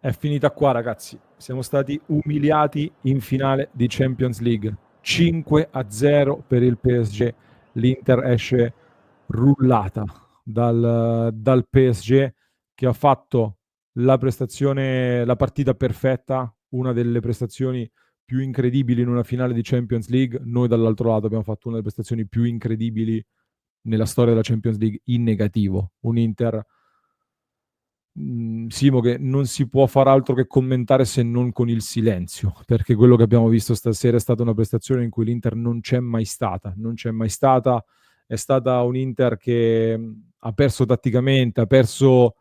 È finita qua, ragazzi. Siamo stati umiliati in finale di Champions League. 5-0 per il PSG. L'Inter esce rullata dal PSG, che ha fatto la partita perfetta, una delle prestazioni più incredibili in una finale di Champions League. Noi dall'altro lato abbiamo fatto una delle prestazioni più incredibili nella storia della Champions League in negativo. Un Inter, Simo, che non si può far altro che commentare se non con il silenzio, perché quello che abbiamo visto stasera è stata una prestazione in cui l'Inter non c'è mai stata, non c'è mai stata. È stata un Inter che ha perso tatticamente, ha perso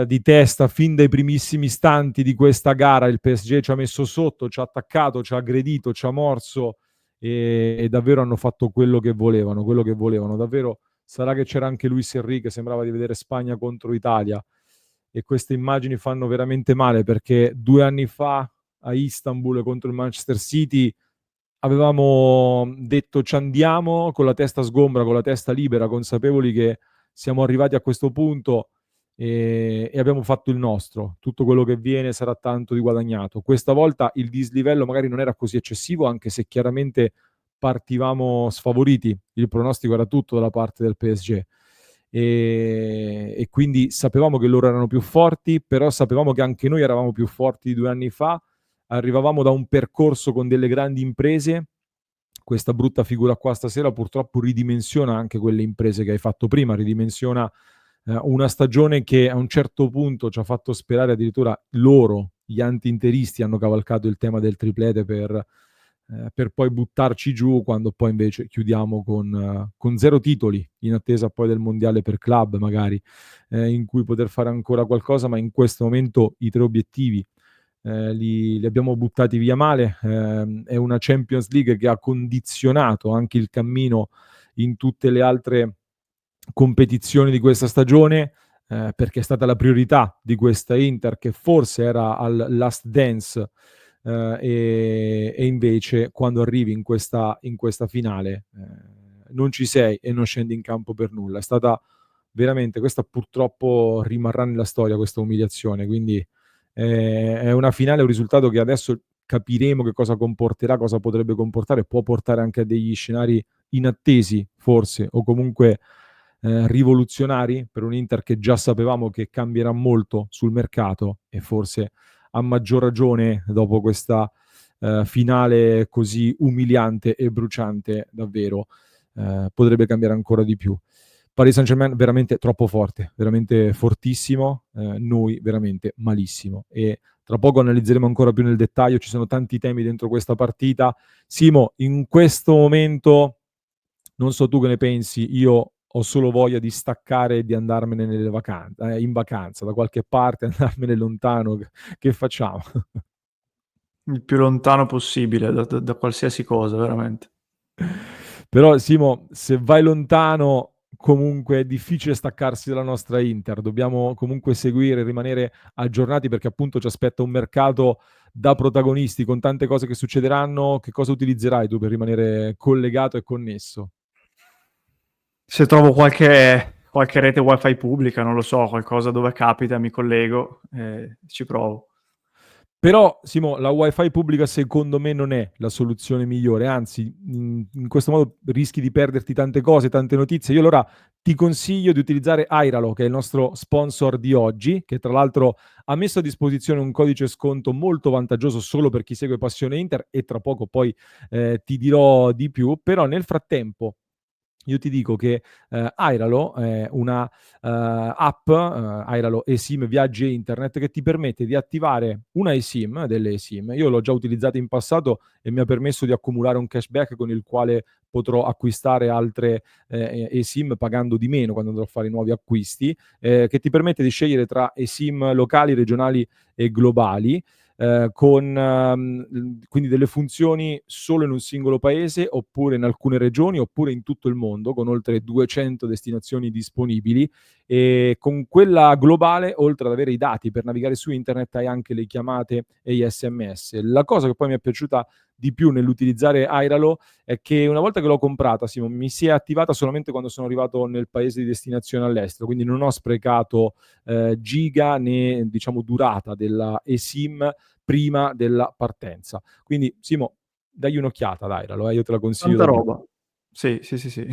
di testa fin dai primissimi istanti di questa gara. Il PSG ci ha messo sotto, ci ha attaccato, ci ha aggredito, ci ha morso e davvero hanno fatto quello che volevano, quello che volevano. Davvero sarà che c'era anche Luis Enrique, sembrava di vedere Spagna contro Italia, e queste immagini fanno veramente male, perché 2 anni fa a Istanbul contro il Manchester City avevamo detto ci andiamo con la testa sgombra, con la testa libera, consapevoli che siamo arrivati a questo punto e abbiamo fatto il nostro. Tutto quello che viene sarà tanto di guadagnato. Questa volta il dislivello magari non era così eccessivo, anche se chiaramente partivamo sfavoriti. Il pronostico era tutto dalla parte del PSG. E quindi sapevamo che loro erano più forti, però sapevamo che anche noi eravamo più forti di 2 anni fa. Arrivavamo da un percorso con delle grandi imprese. Questa brutta figura qua stasera purtroppo ridimensiona anche quelle imprese che hai fatto prima, ridimensiona una stagione che a un certo punto ci ha fatto sperare, addirittura loro, gli anti-interisti, hanno cavalcato il tema del triplete per poi buttarci giù, quando poi invece chiudiamo con 0 titoli, in attesa poi del mondiale per club magari, in cui poter fare ancora qualcosa, ma in questo momento i 3 obiettivi li abbiamo buttati via male. È una Champions League che ha condizionato anche il cammino in tutte le altre competizioni di questa stagione, perché è stata la priorità di questa Inter, che forse era al last dance, e invece quando arrivi in questa finale non ci sei e non scendi in campo per nulla. È stata veramente, questa purtroppo rimarrà nella storia, questa umiliazione. Quindi è una finale, un risultato che adesso capiremo che cosa comporterà, cosa potrebbe comportare, può portare anche a degli scenari inattesi forse, o comunque rivoluzionari per un Inter che già sapevamo che cambierà molto sul mercato, e forse a maggior ragione dopo questa finale così umiliante e bruciante, davvero potrebbe cambiare ancora di più. Paris Saint-Germain veramente troppo forte, veramente fortissimo, noi veramente malissimo, e tra poco analizzeremo ancora più nel dettaglio. Ci sono tanti temi dentro questa partita. Simo, in questo momento, non so tu che ne pensi, io ho solo voglia di staccare e di andarmene in vacanza da qualche parte, andarmene lontano. Che facciamo? Il più lontano possibile da qualsiasi cosa, veramente. Però Simo, se vai lontano, comunque è difficile staccarsi dalla nostra Inter. Dobbiamo comunque seguire, rimanere aggiornati, perché appunto ci aspetta un mercato da protagonisti con tante cose che succederanno. Che cosa utilizzerai tu per rimanere collegato e connesso? Se trovo qualche rete wifi pubblica, non lo so, qualcosa dove capita, mi collego e ci provo. Però, Simo, la wifi pubblica secondo me non è la soluzione migliore, anzi, in questo modo rischi di perderti tante cose, tante notizie. Io allora ti consiglio di utilizzare Airalo, che è il nostro sponsor di oggi, che tra l'altro ha messo a disposizione un codice sconto molto vantaggioso solo per chi segue Passione Inter, e tra poco poi ti dirò di più. Però nel frattempo io ti dico che Airalo è una app, Airalo eSIM Viaggi e Internet, che ti permette di attivare una eSIM, delle eSIM. Io l'ho già utilizzata in passato e mi ha permesso di accumulare un cashback con il quale potrò acquistare altre eSIM pagando di meno quando andrò a fare i nuovi acquisti, che ti permette di scegliere tra eSIM locali, regionali e globali, con quindi delle funzioni solo in un singolo paese, oppure in alcune regioni, oppure in tutto il mondo, con oltre 200 destinazioni disponibili. E con quella globale, oltre ad avere i dati per navigare su internet, hai anche le chiamate e gli SMS. La cosa che poi mi è piaciuta di più nell'utilizzare Airalo è che una volta che l'ho comprata, Simo, mi si è attivata solamente quando sono arrivato nel paese di destinazione all'estero, quindi non ho sprecato giga né diciamo durata della eSIM prima della partenza. Quindi Simo, dagli un'occhiata ad Airalo, io te la consiglio Tanta davvero. roba. Sì, sì, sì, sì.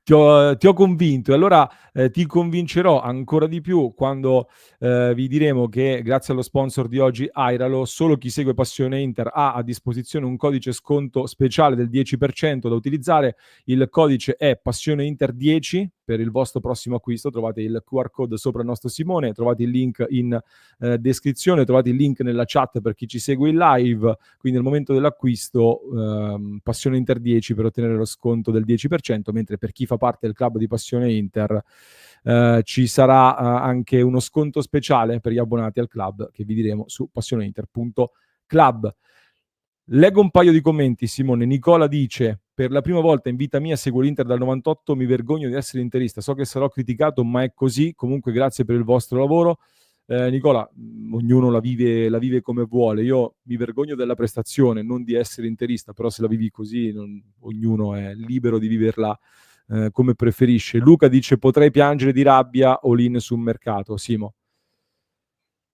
Ti ho convinto e allora ti convincerò ancora di più quando vi diremo che grazie allo sponsor di oggi Airalo, solo chi segue Passione Inter ha a disposizione un codice sconto speciale del 10% da utilizzare. Il codice è Passione Inter 10 per il vostro prossimo acquisto. Trovate il QR code sopra il nostro Simone, trovate il link in descrizione, trovate il link nella chat per chi ci segue in live, quindi al momento dell'acquisto Passione Inter 10 per ottenere lo sconto del 10%, mentre per chi fa parte del club di Passione Inter ci sarà anche uno sconto speciale per gli abbonati al club che vi diremo su passioneinter.club. Leggo un paio di commenti, Simone. Nicola dice: per la prima volta in vita mia seguo l'Inter dal 98, mi vergogno di essere interista, so che sarò criticato ma è così, comunque grazie per il vostro lavoro. Nicola, ognuno la vive come vuole, io mi vergogno della prestazione, non di essere interista, però se la vivi così ognuno è libero di viverla come preferisce. Luca dice: potrei piangere di rabbia all-in sul mercato. Simo,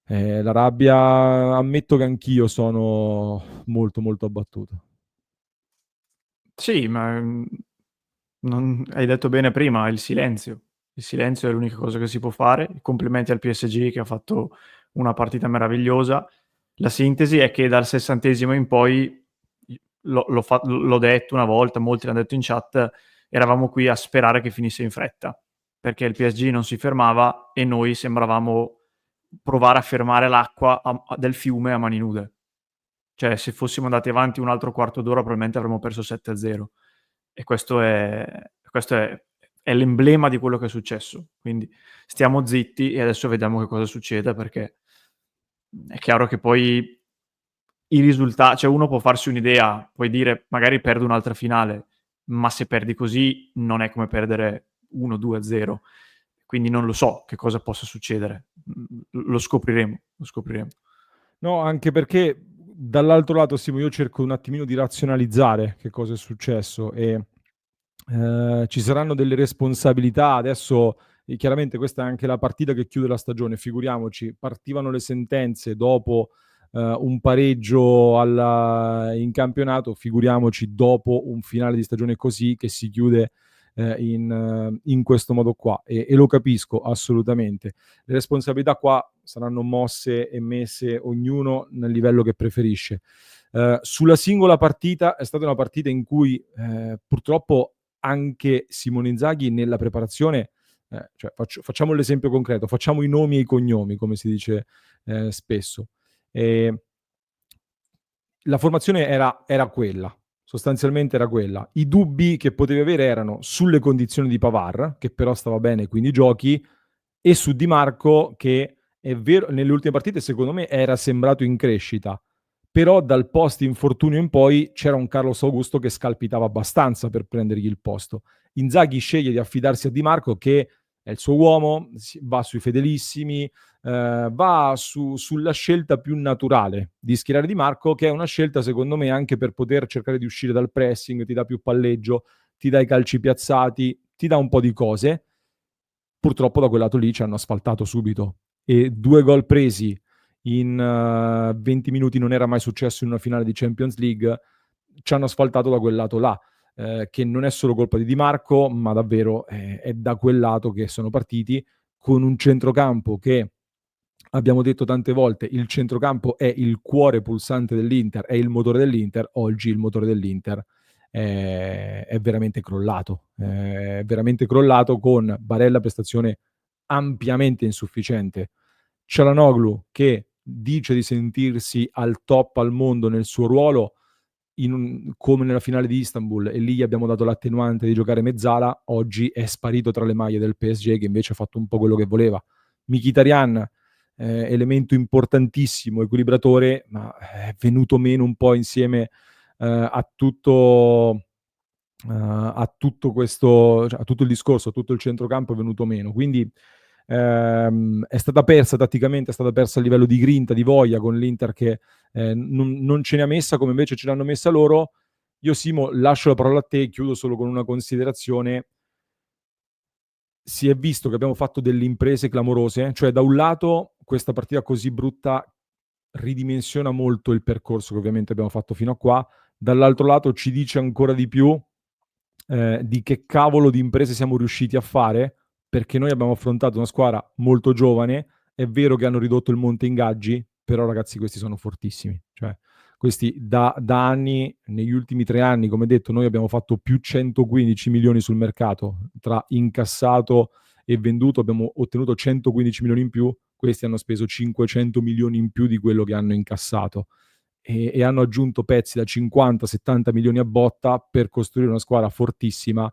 la rabbia, ammetto che anch'io sono molto molto abbattuto. Sì, ma hai detto bene prima, il silenzio. Il silenzio è l'unica cosa che si può fare. Complimenti al PSG che ha fatto una partita meravigliosa. La sintesi è che dal 60° in poi, l'ho detto una volta, molti l'hanno detto in chat, eravamo qui a sperare che finisse in fretta, perché il PSG non si fermava e noi sembravamo provare a fermare l'acqua del fiume a mani nude. Cioè, se fossimo andati avanti un altro quarto d'ora, probabilmente avremmo perso 7-0. E questo è l'emblema di quello che è successo. Quindi stiamo zitti e adesso vediamo che cosa succede, perché è chiaro che poi i risultati, cioè uno può farsi un'idea, puoi dire magari perdo un'altra finale, ma se perdi così non è come perdere 1-2-0. Quindi non lo so che cosa possa succedere. Lo scopriremo, lo scopriremo. No, anche perché dall'altro lato, Simo, io cerco un attimino di razionalizzare che cosa è successo e ci saranno delle responsabilità. Adesso, chiaramente, questa è anche la partita che chiude la stagione. Figuriamoci, partivano le sentenze dopo un pareggio in campionato, figuriamoci dopo un finale di stagione così che si chiude in questo modo qua. E lo capisco assolutamente. Le responsabilità qua saranno mosse e messe ognuno nel livello che preferisce. Sulla singola partita è stata una partita in cui purtroppo anche Simone Inzaghi nella preparazione, cioè facciamo l'esempio concreto, facciamo i nomi e i cognomi, come si dice spesso. E la formazione era quella, sostanzialmente era quella. I dubbi che potevi avere erano sulle condizioni di Pavard, che però stava bene, quindi giochi, e su Di Marco, che è vero, nelle ultime partite secondo me era sembrato in crescita, però dal post infortunio in poi c'era un Carlos Augusto che scalpitava abbastanza per prendergli il posto. Inzaghi sceglie di affidarsi a Di Marco, che è il suo uomo, va sui fedelissimi, va sulla scelta più naturale di schierare Di Marco, che è una scelta secondo me anche per poter cercare di uscire dal pressing, ti dà più palleggio, ti dà i calci piazzati, ti dà un po' di cose. Purtroppo da quel lato lì ci hanno asfaltato subito e 2 gol presi in 20 minuti non era mai successo in una finale di Champions League, ci hanno asfaltato da quel lato là, che non è solo colpa di Marco, ma davvero è da quel lato che sono partiti con un centrocampo che abbiamo detto tante volte, il centrocampo è il cuore pulsante dell'Inter, è il motore dell'Inter. Oggi il motore dell'Inter è veramente crollato con Barella prestazione ampiamente insufficiente. Çalhanoğlu che dice di sentirsi al top al mondo nel suo ruolo, come nella finale di Istanbul, e lì gli abbiamo dato l'attenuante di giocare mezzala. Oggi è sparito tra le maglie del PSG, che invece ha fatto un po' quello che voleva. Mkhitaryan, elemento importantissimo, equilibratore, ma è venuto meno un po' insieme a tutto questo, cioè, a tutto il discorso, a tutto il centrocampo è venuto meno. Quindi è stata persa tatticamente, è stata persa a livello di grinta, di voglia, con l'Inter che non ce ne ha messa come invece ce l'hanno messa loro. Io, Simo, lascio la parola a te e chiudo solo con una considerazione. Si è visto che abbiamo fatto delle imprese clamorose, cioè da un lato questa partita così brutta ridimensiona molto il percorso che ovviamente abbiamo fatto fino a qua, dall'altro lato ci dice ancora di più di che cavolo di imprese siamo riusciti a fare, perché noi abbiamo affrontato una squadra molto giovane, è vero che hanno ridotto il monte ingaggi, però ragazzi questi sono fortissimi, cioè questi da anni, negli ultimi 3 anni, come detto, noi abbiamo fatto più 115 milioni sul mercato, tra incassato e venduto abbiamo ottenuto 115 milioni in più, questi hanno speso 500 milioni in più di quello che hanno incassato e hanno aggiunto pezzi da 50-70 milioni a botta per costruire una squadra fortissima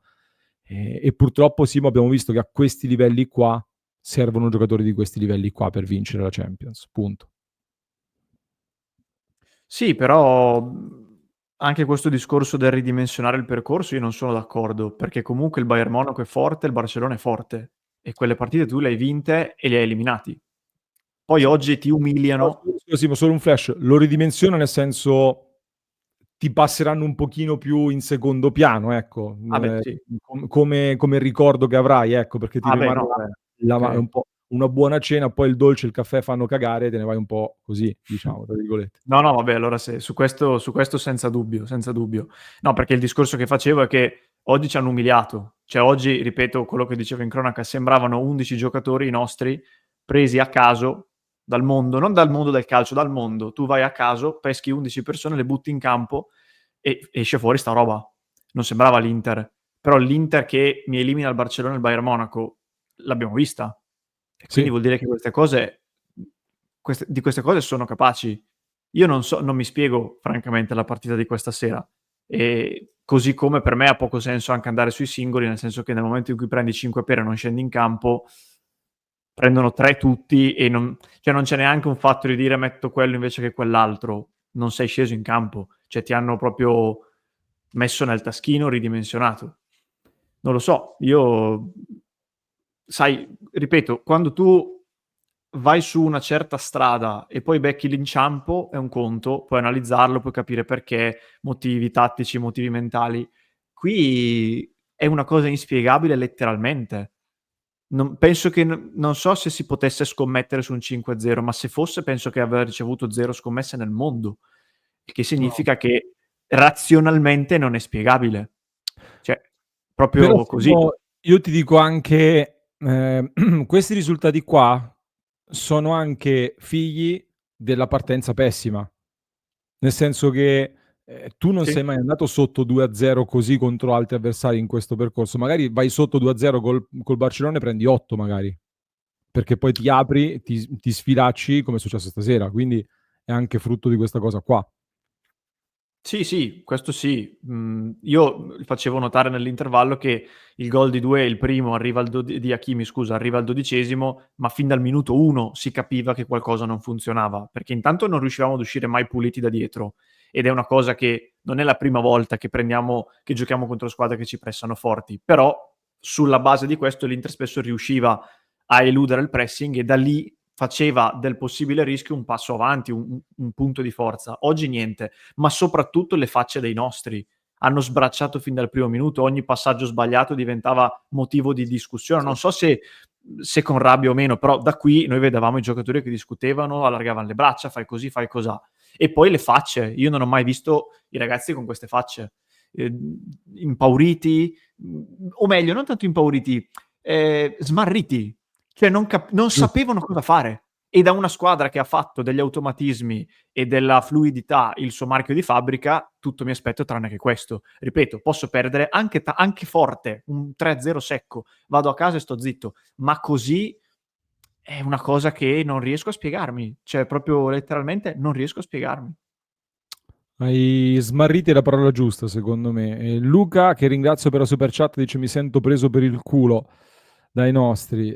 e purtroppo Simo abbiamo visto che a questi livelli qua servono giocatori di questi livelli qua per vincere la Champions, punto. Sì, però anche questo discorso del ridimensionare il percorso io non sono d'accordo, perché comunque il Bayern Monaco è forte, il Barcellona è forte e quelle partite tu le hai vinte e le hai eliminati. Poi Sì. oggi ti umiliano. Sì, ma solo un flash, lo ridimensiona nel senso ti passeranno un pochino più in secondo piano, ecco, Ah beh, sì. come ricordo che avrai, ecco, perché ti Ah beh, rimane no, beh, un okay. po' una buona cena, poi il dolce e il caffè fanno cagare e te ne vai un po' così, diciamo, tra virgolette. No, no, vabbè, allora se su questo senza dubbio, senza dubbio. No, perché il discorso che facevo è che oggi ci hanno umiliato. Cioè oggi, ripeto quello che dicevo in cronaca, sembravano 11 giocatori nostri presi a caso dal mondo, non dal mondo del calcio, dal mondo. Tu vai a caso, peschi 11 persone, le butti in campo e esce fuori sta roba. Non sembrava l'Inter. Però l'Inter che mi elimina il Barcellona e il Bayern Monaco l'abbiamo vista. E quindi Sì. vuol dire che di queste cose sono capaci. Io non mi spiego francamente la partita di questa sera. E così come per me ha poco senso anche andare sui singoli, nel senso che nel momento in cui prendi 5 pere e non scendi in campo, prendono 3 tutti e cioè non c'è neanche un fatto di dire metto quello invece che quell'altro. Non sei sceso in campo, cioè ti hanno proprio messo nel taschino, ridimensionato. Non lo so, io sai, ripeto, quando tu vai su una certa strada e poi becchi l'inciampo è un conto, puoi analizzarlo, puoi capire perché, motivi tattici, motivi mentali. Qui è una cosa inspiegabile letteralmente. Penso che non so se si potesse scommettere su un 5-0, ma se fosse penso che aver ricevuto 0 scommesse nel mondo, il che No. significa che razionalmente non è spiegabile. Cioè, Però proprio così. Simo, io ti dico anche, questi risultati qua sono anche figli della partenza pessima. Nel senso che tu non Sì. sei mai andato sotto 2-0 così contro altri avversari in questo percorso. Magari vai sotto 2-0 col Barcellona e prendi 8 magari, perché poi ti apri, ti sfilacci come è successo stasera. Quindi è anche frutto di questa cosa qua. Sì, sì, questo sì. Io facevo notare nell'intervallo che il gol di Doué, il primo, arriva al di Hakimi, scusa, arriva al 12°, ma fin dal minuto 1 si capiva che qualcosa non funzionava, perché intanto non riuscivamo ad uscire mai puliti da dietro ed è una cosa che non è la prima volta che giochiamo contro squadre che ci pressano forti, però sulla base di questo l'Inter spesso riusciva a eludere il pressing e da lì faceva del possibile rischio un passo avanti, un punto di forza. Oggi niente, ma soprattutto le facce dei nostri. Hanno sbracciato fin dal primo minuto, ogni passaggio sbagliato diventava motivo di discussione. Non so se con rabbia o meno, però da qui noi vedevamo i giocatori che discutevano, allargavano le braccia, fai così, fai cosà. E poi le facce, io non ho mai visto i ragazzi con queste facce, impauriti, o meglio, non tanto impauriti, smarriti, cioè non Giusto. sapevano cosa fare. E da una squadra che ha fatto degli automatismi e della fluidità il suo marchio di fabbrica, tutto mi aspetto tranne che questo. Ripeto, posso perdere anche forte, un 3-0 secco, vado a casa e sto zitto, ma così è una cosa che non riesco a spiegarmi, cioè proprio letteralmente non riesco a spiegarmi. Hai smarriti è la parola giusta, secondo me. E Luca, che ringrazio per la super chat, dice: Mi sento preso per il culo dai nostri.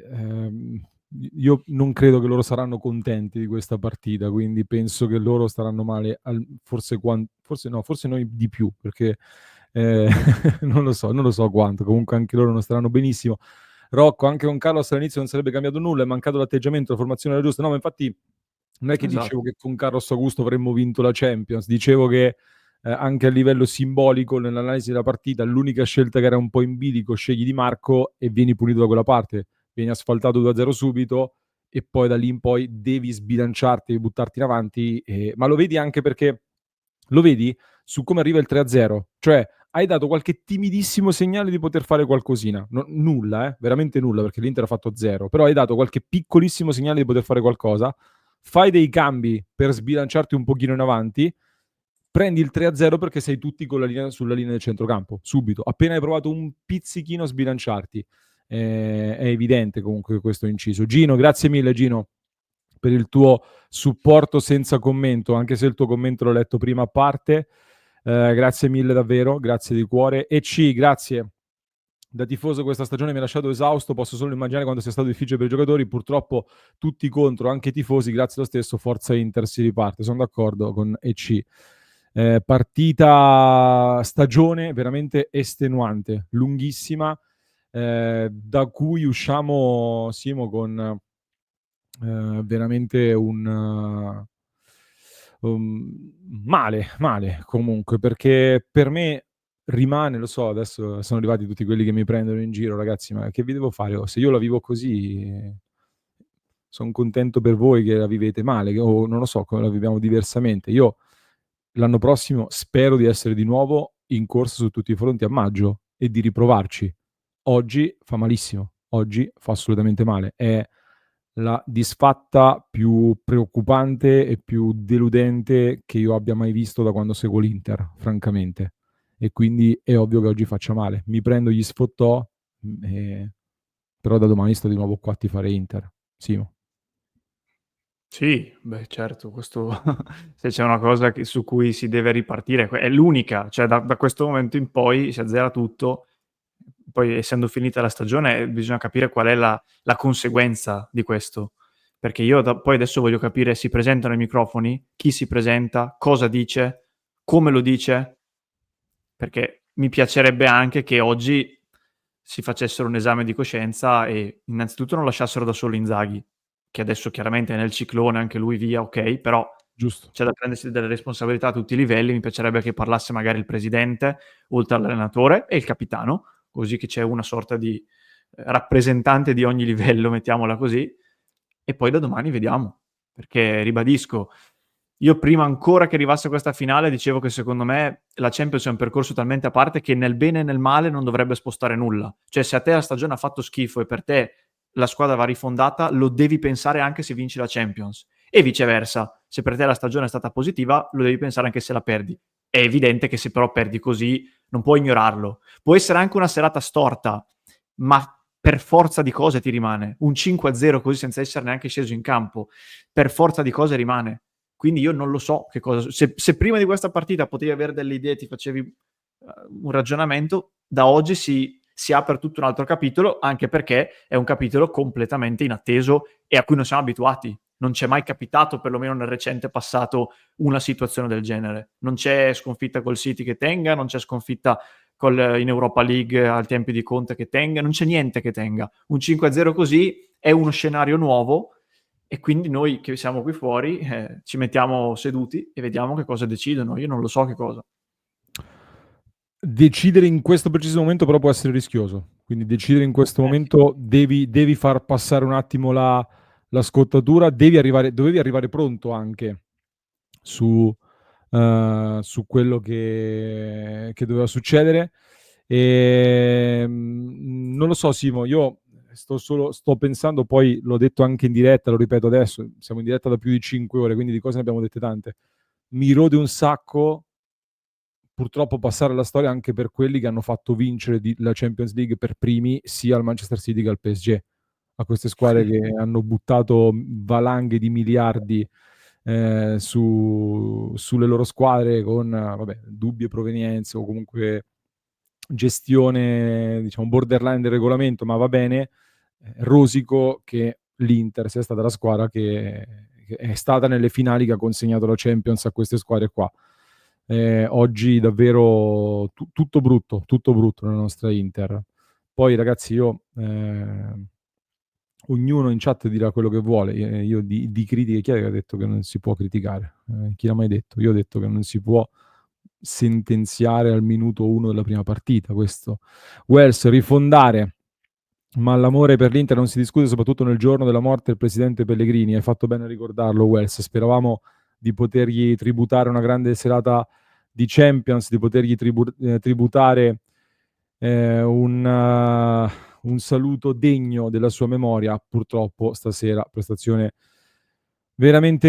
Io non credo che loro saranno contenti di questa partita, quindi penso che loro staranno male, forse no, forse noi di più, perché non lo so quanto. Comunque anche loro non staranno benissimo. Rocco, anche con Carlos all'inizio non sarebbe cambiato nulla, è mancato l'atteggiamento, la formazione era giusta. No, ma infatti non è che dicevo Esatto. che con Carlos Augusto avremmo vinto la Champions, dicevo che anche a livello simbolico nell'analisi della partita l'unica scelta che era un po' in bilico, scegli Di Marco e vieni punito da quella parte, vieni asfaltato 2-0 subito e poi da lì in poi devi sbilanciarti e buttarti in avanti, ma lo vedi anche perché lo vedi su come arriva il 3-0, cioè hai dato qualche timidissimo segnale di poter fare qualcosina, nulla, veramente nulla, perché l'Inter ha fatto 0, però hai dato qualche piccolissimo segnale di poter fare qualcosa, fai dei cambi per sbilanciarti un pochino in avanti, prendi il 3-0 perché sei tutti con sulla linea del centrocampo, subito, appena hai provato un pizzichino a sbilanciarti. È evidente comunque questo inciso. Gino, grazie mille Gino per il tuo supporto senza commento, anche se il tuo commento l'ho letto prima a parte. Grazie mille davvero, grazie di cuore. E C, grazie. Da tifoso questa stagione mi ha lasciato esausto, posso solo immaginare quando sia stato difficile per i giocatori, purtroppo tutti contro, anche i tifosi, grazie lo stesso, Forza Inter si riparte, sono d'accordo con EC. Partita stagione veramente estenuante, lunghissima, da cui usciamo, Simo, con veramente male comunque, perché per me rimane, lo so, adesso sono arrivati tutti quelli che mi prendono in giro, ragazzi, ma che vi devo fare? Oh, se io la vivo così, son contento per voi che la vivete male, o non lo so, come la viviamo diversamente. Io l'anno prossimo spero di essere di nuovo in corsa su tutti i fronti a maggio e di riprovarci. Oggi fa malissimo, oggi fa assolutamente male. È la disfatta più preoccupante e più deludente che io abbia mai visto da quando seguo l'Inter, francamente. E quindi è ovvio che oggi faccia male. Mi prendo gli sfottò, però da domani sto di nuovo qua a tifare Inter. Simo. Sì, beh certo, questo se c'è una cosa su cui si deve ripartire, è l'unica, cioè da questo momento in poi si azzera tutto, poi essendo finita la stagione bisogna capire qual è la conseguenza di questo, perché io poi adesso voglio capire, si presentano i microfoni, chi si presenta, cosa dice, come lo dice, perché mi piacerebbe anche che oggi si facessero un esame di coscienza e innanzitutto non lasciassero da solo Inzaghi, che adesso chiaramente è nel ciclone, anche lui via, ok, però Giusto. c'è da prendersi delle responsabilità a tutti i livelli. Mi piacerebbe che parlasse magari il presidente, oltre all'allenatore, e il capitano, così che c'è una sorta di rappresentante di ogni livello, mettiamola così, e poi da domani vediamo, perché ribadisco, io prima ancora che arrivasse questa finale dicevo che secondo me la Champions è un percorso talmente a parte che nel bene e nel male non dovrebbe spostare nulla. Cioè se a te la stagione ha fatto schifo e per te la squadra va rifondata, lo devi pensare anche se vinci la Champions. E viceversa, se per te la stagione è stata positiva, lo devi pensare anche se la perdi. È evidente che se però perdi così non puoi ignorarlo. Può essere anche una serata storta, ma per forza di cose ti rimane. Un 5-0 così senza essere neanche sceso in campo, per forza di cose rimane. Quindi io non lo so che cosa. Se prima di questa partita potevi avere delle idee, ti facevi un ragionamento, da oggi si apre tutto un altro capitolo, anche perché è un capitolo completamente inatteso e a cui non siamo abituati. Non c'è mai capitato, perlomeno nel recente passato, una situazione del genere. Non c'è sconfitta col City che tenga, non c'è sconfitta in Europa League al tempi di Conte che tenga, non c'è niente che tenga. Un 5-0 così è uno scenario nuovo e quindi noi che siamo qui fuori ci mettiamo seduti e vediamo che cosa decidono. Io non lo so che cosa. Decidere in questo preciso momento però può essere rischioso, quindi decidere in questo Sì. momento devi far passare un attimo la scottatura, dovevi arrivare pronto anche su quello che doveva succedere. Non lo so, Simo, io sto pensando, poi l'ho detto anche in diretta, lo ripeto adesso, siamo in diretta da più di 5 ore, quindi di cose ne abbiamo dette tante. Mi rode un sacco purtroppo passare alla storia anche per quelli che hanno fatto vincere la Champions League per primi sia al Manchester City che al PSG, a queste squadre che hanno buttato valanghe di miliardi sulle loro squadre con vabbè, dubbie provenienze o comunque gestione diciamo borderline del regolamento, ma va bene, rosico che l'Inter sia stata la squadra che è stata nelle finali che ha consegnato la Champions a queste squadre qua. Oggi davvero tutto brutto nella nostra Inter. Poi ragazzi io ognuno in chat dirà quello che vuole. Io di critiche, chi è che ha detto che non si può criticare? Chi l'ha mai detto? Io ho detto che non si può sentenziare al minuto 1 della prima partita. Questo. Wells, rifondare. Ma l'amore per l'Inter non si discute soprattutto nel giorno della morte del presidente Pellegrini. Hai fatto bene a ricordarlo, Wells. Speravamo di potergli tributare una grande serata di Champions, di potergli tributare un saluto degno della sua memoria. Purtroppo stasera prestazione veramente,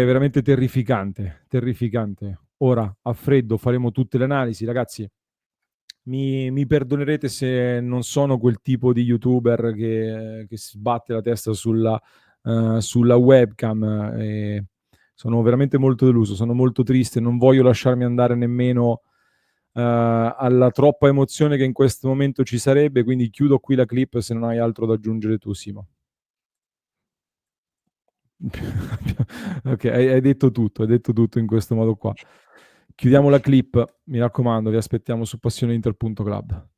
veramente terrificante, terrificante. Ora a freddo faremo tutte le analisi, ragazzi. Mi perdonerete se non sono quel tipo di youtuber che si sbatte la testa sulla webcam. Sono veramente molto deluso, sono molto triste, non voglio lasciarmi andare nemmeno alla troppa emozione che in questo momento ci sarebbe, quindi chiudo qui la clip se non hai altro da aggiungere tu, Simo. Ok, hai detto tutto in questo modo qua. Chiudiamo la clip, mi raccomando, vi aspettiamo su passioneinter.club.